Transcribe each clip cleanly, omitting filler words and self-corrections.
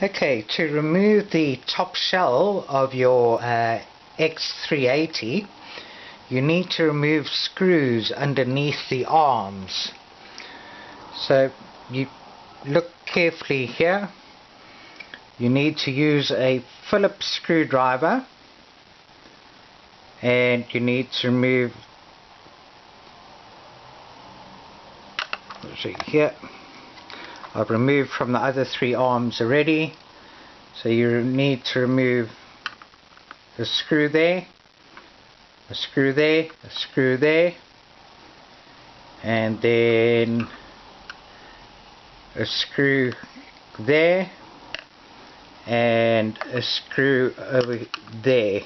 Okay, to remove the top shell of your X380, you need to remove screws underneath the arms. So you look carefully here. You need to use a Phillips screwdriver, and you need to remove, let's see here, I've removed from the other three arms already. So you need to remove a screw there, a screw there, a screw there, and then a screw there, and a screw over there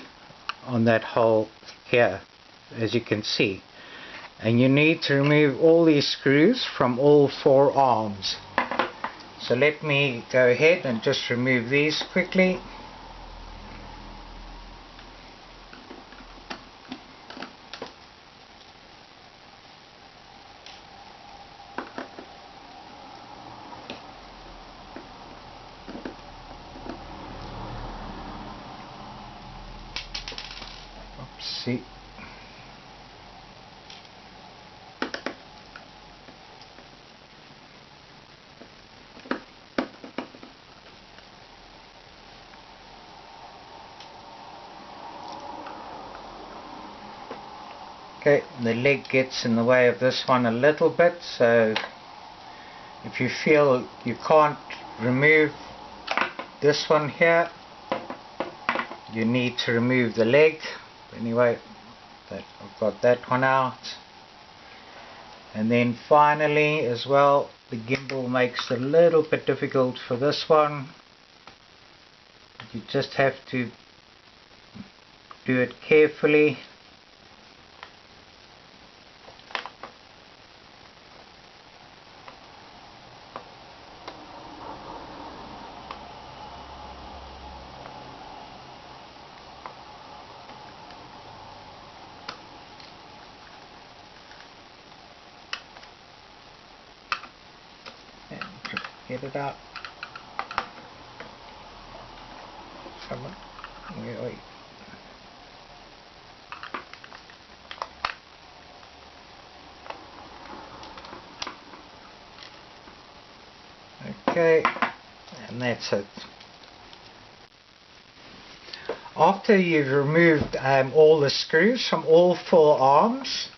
on that hole here, as you can see. And you need to remove all these screws from all four arms. So let me go ahead and just remove these quickly. Oopsie. Okay, the leg gets in the way of this one a little bit, so if you feel you can't remove this one here, you need to remove the leg. Anyway, I've got that one out. And then finally as well, the gimbal makes it a little bit difficult for this one. You just have to do it carefully. Get it out. Come on. Wait. Okay, and that's it. After you've removed all the screws from all four arms,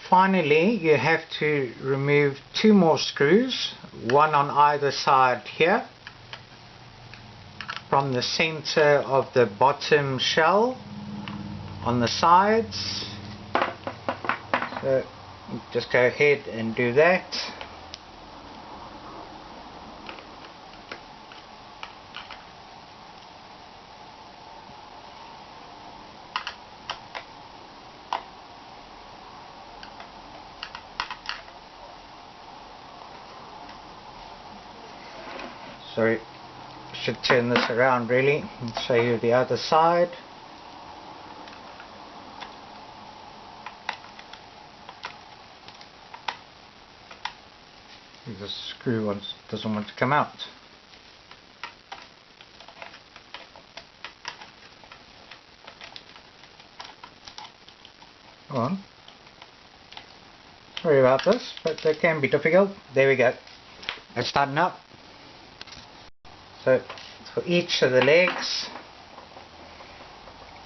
finally you have to remove two more screws, one on either side here, from the center of the bottom shell on the sides. So just go ahead and do that. Sorry, should turn this around really and show you the other side. The screw doesn't want to come out. Come on. Sorry about this, but they can be difficult. There we go. It's done up. So for each of the legs,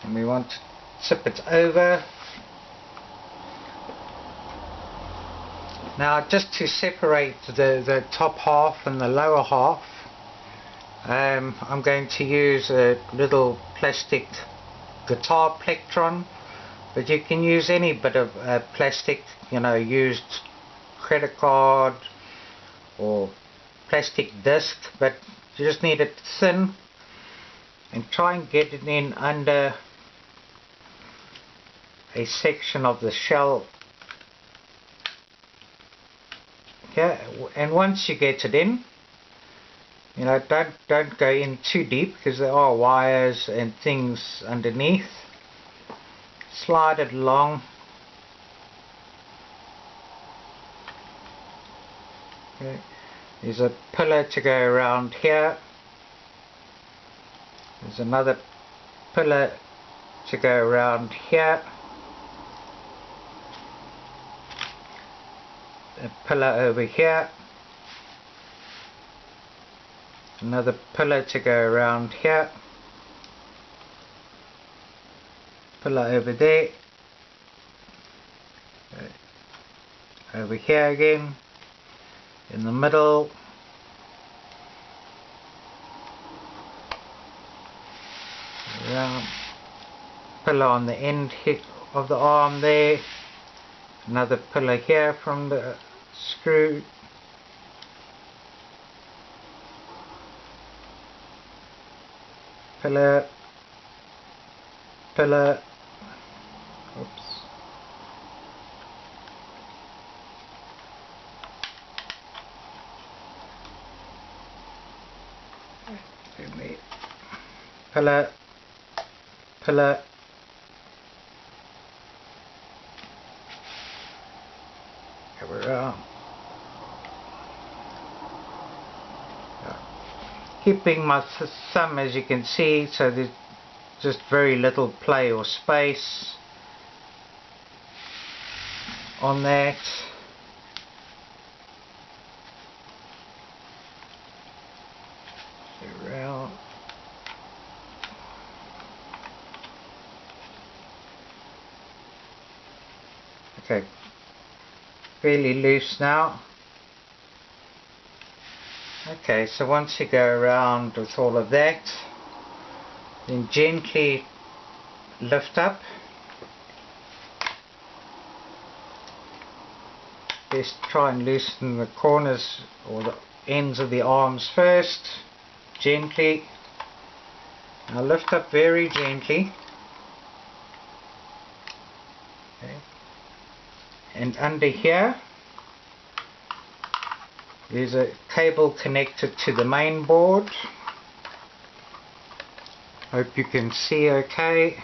and we want to tip it over. Now just to separate the top half and the lower half, I'm going to use a little plastic guitar plectron, but you can use any bit of plastic, you know, used credit card or plastic disc, but you just need it thin, and try and get it in under a section of the shell here. And once you get it in, you know, don't go in too deep, because there are wires and things underneath. Slide it along. Okay. There's a pillar to go around here. There's another pillar to go around here, a pillar over here, another pillar to go around here, pillar over there, over here again, in the middle, around, pillar on the end of the arm there, another pillar here from the screw, pillar, pillar, oops, pillar, pillar, go around, keeping my thumb, as you can see, so there's just very little play or space on that. Around. Okay, fairly loose now. Okay, so once you go around with all of that, then gently lift up. Best try and loosen the corners or the ends of the arms first, gently. Now lift up very gently. Okay. And under here there's a cable connected to the main board. Hope you can see okay.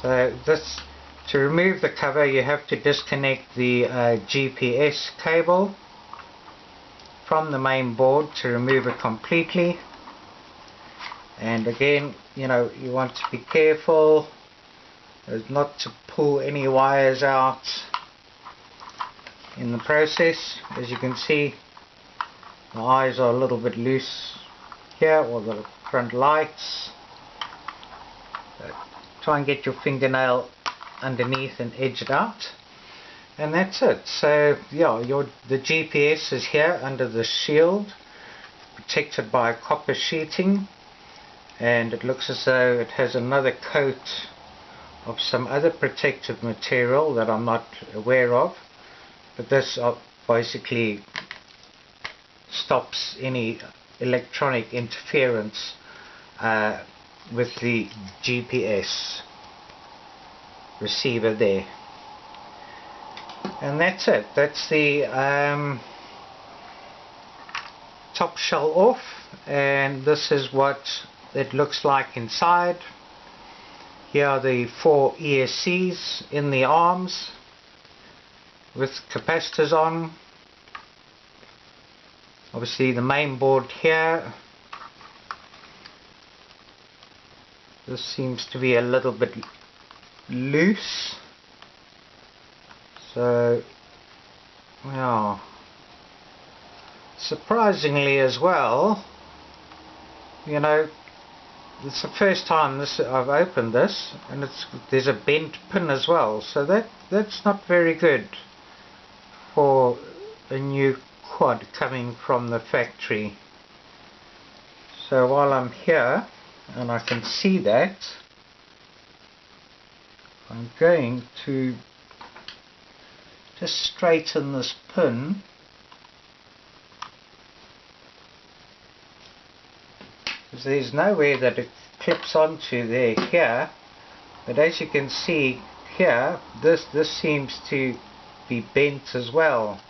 So this, to remove the cover, you have to disconnect the GPS cable from the main board to remove it completely. And again, you know, you want to be careful not to pull any wires out in the process. As you can see, the eyes are a little bit loose here, or the front lights. Try and get your fingernail underneath and edge it out, and that's it. So yeah, the GPS is here under the shield, protected by copper sheeting, and it looks as though it has another coat of some other protective material that I'm not aware of, but this basically stops any electronic interference with the GPS receiver there. And that's it. That's the top shell off, and this is what it looks like inside. Here are the 4 ESCs in the arms with capacitors on. Obviously the main board here, this seems to be a little bit loose, so yeah, surprisingly as well, you know, it's the first time I've opened this, and there's a bent pin as well, so that's not very good for a new quad coming from the factory. So while I'm here and I can see that, I'm going to just straighten this pin because there's nowhere that it clips onto there here, but as you can see here, this seems to be bent as well.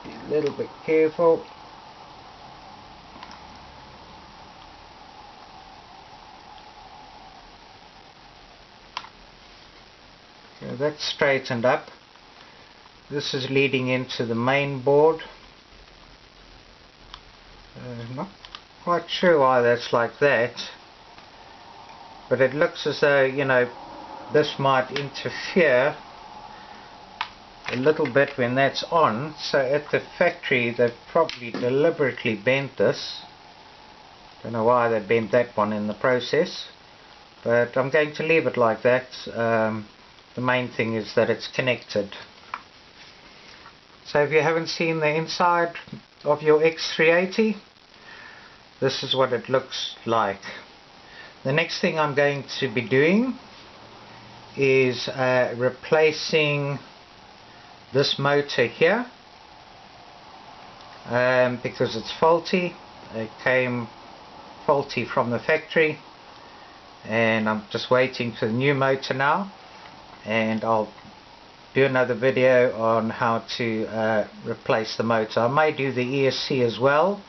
Be a little bit careful. Okay, that's straightened up. This is leading into the main board. Not quite sure why that's like that, but it looks as though, you know, this might interfere a little bit when that's on. So at the factory they've probably deliberately bent this. Don't know why they bent that one in the process, but I'm going to leave it like that. The main thing is that it's connected. So if you haven't seen the inside of your X380, this is what it looks like. The next thing I'm going to be doing is replacing this motor here, because it's faulty. It came faulty from the factory, and I'm just waiting for the new motor now, and I'll do another video on how to replace the motor. I may do the ESC as well,